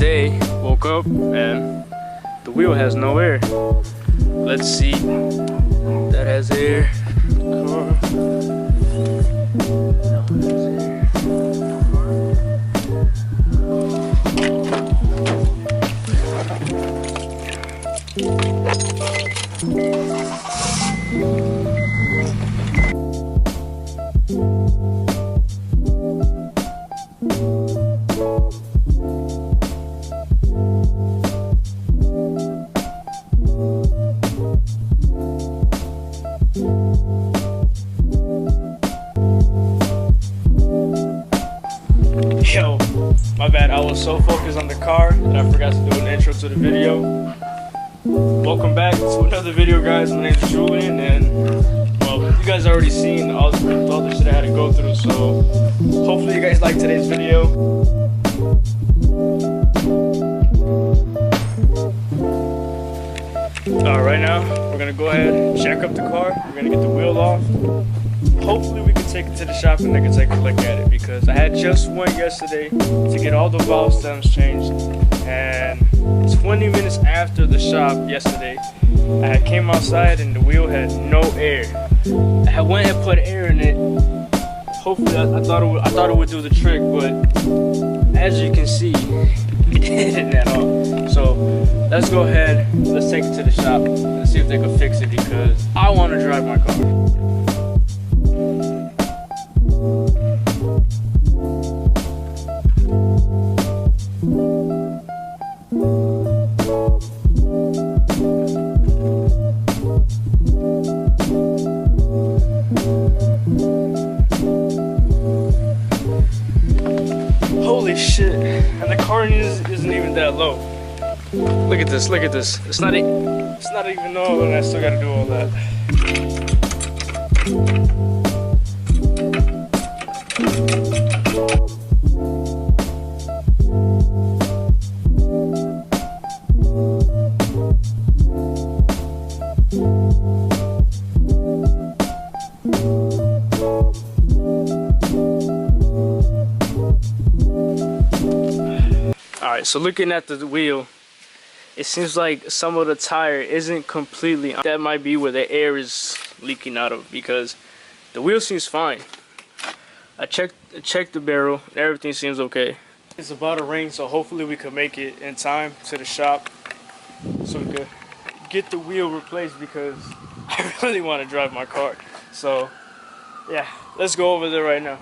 today woke up and the wheel has no air. Let's see. That has air. Car. That one has air. Yo, my bad, I was so focused on the car that I forgot to do an intro to the video. Welcome back to another video, guys. My name is Julian, and well, you guys already seen all the shit I had to go through, so hopefully you guys like today's video. Right now, we're gonna go ahead and jack up the car. We're gonna get the wheel off. Hopefully we can take it to the shop and they can take a look at it, because I had just went yesterday to get all the valve stems changed, and 20 minutes after the shop yesterday, I had came outside and the wheel had no air. I had went and put air in it. Hopefully I thought it would do the trick, but as you can see, it didn't at all. So let's go ahead, let's take it to the shop and see if they can fix it, because I want to drive my car. Holy shit, and the car isn't even that low. Look at this, look at this. It's not even low, and I still gotta do all that. Alright, so looking at the wheel, it seems like some of the tire isn't completely. That might be where the air is leaking out of, because the wheel seems fine. I checked the barrel and everything seems okay. It's about to rain, so hopefully we can make it in time to the shop so we could get the wheel replaced, because I really want to drive my car. So yeah, let's go over there right now.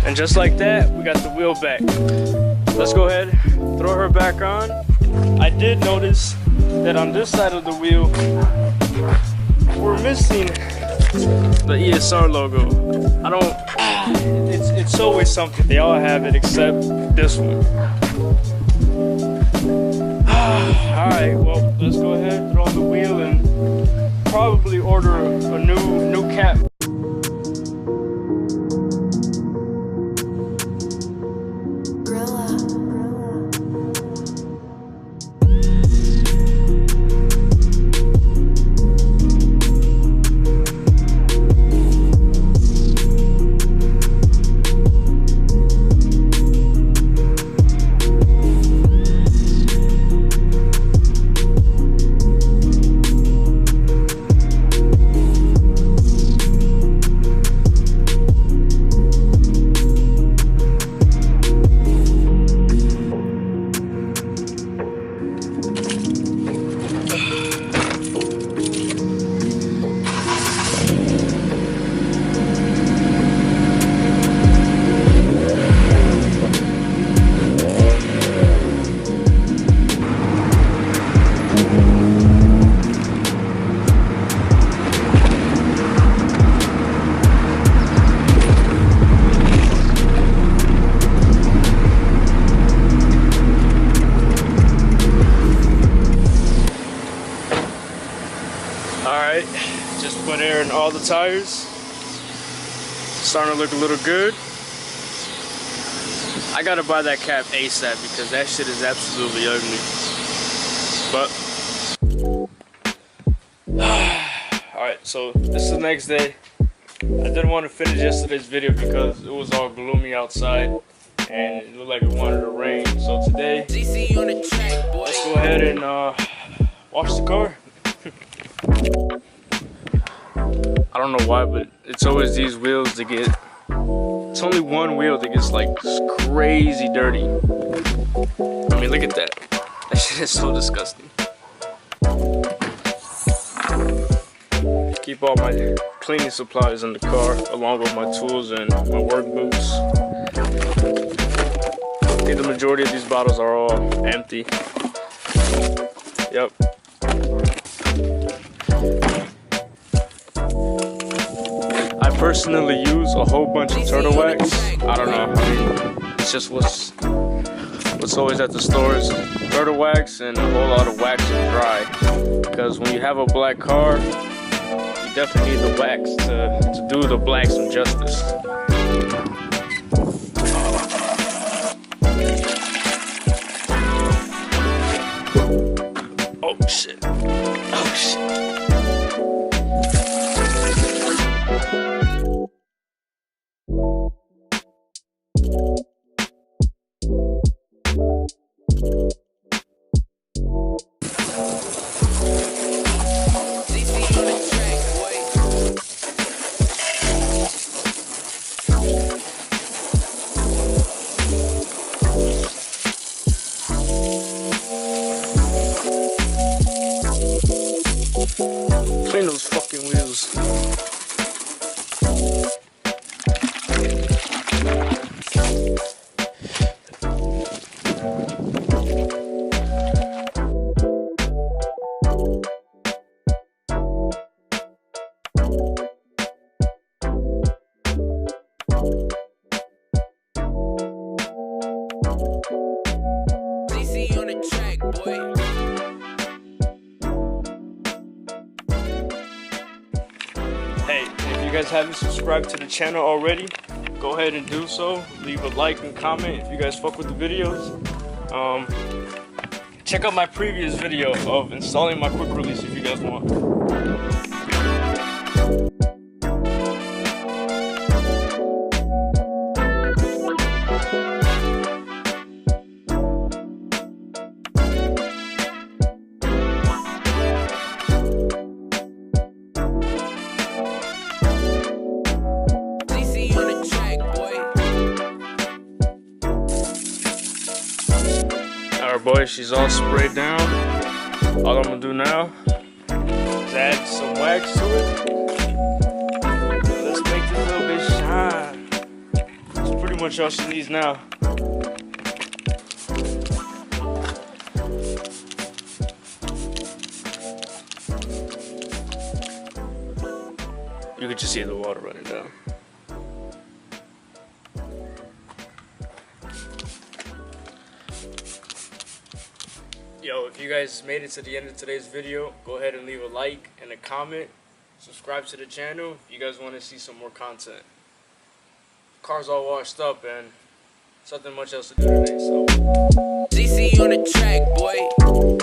And just like that, we got the wheel back. Let's go ahead, throw her back on. I did notice that on this side of the wheel, we're missing the ESR logo. It's always something. They all have it except this one. Alright, well, let's go ahead, throw on the wheel, and probably order a new cap. put air in all the tires. Starting to look a little good. I gotta buy that cap ASAP because that shit is absolutely ugly. But alright, so this is the next day. I didn't want to finish yesterday's video because it was all gloomy outside and it looked like it wanted to rain. So today, let's go ahead and wash the car. I don't know why, but it's always these wheels that get, it's only one wheel that gets like crazy dirty. I mean, look at that. That shit is so disgusting. Keep all my cleaning supplies in the car along with my tools and my work boots. I think the majority of these bottles are all empty. Yep. I personally use a whole bunch of turtle wax. I don't know. I mean, it's just what's always at the stores. Turtle wax and a whole lot of wax and dry. Because when you have a black car, you definitely need the wax to do the black some justice. Oh shit. Oh shit. Clean those fucking wheels. DC on the track, boy. Hey, if you guys haven't subscribed to the channel already, go ahead and do so. Leave a like and comment if you guys fuck with the videos. Check out my previous video of installing my quick release if you guys want. Alright boys, she's all sprayed down. All I'm gonna do now is add some wax to it. Let's make this little bit shine. That's pretty much all she needs now. You can just see the water running down. Yo, if you guys made it to the end of today's video, go ahead and leave a like and a comment. Subscribe to the channel if you guys want to see some more content. Car's all washed up and nothing much else to do today, so. DC on the track, boy.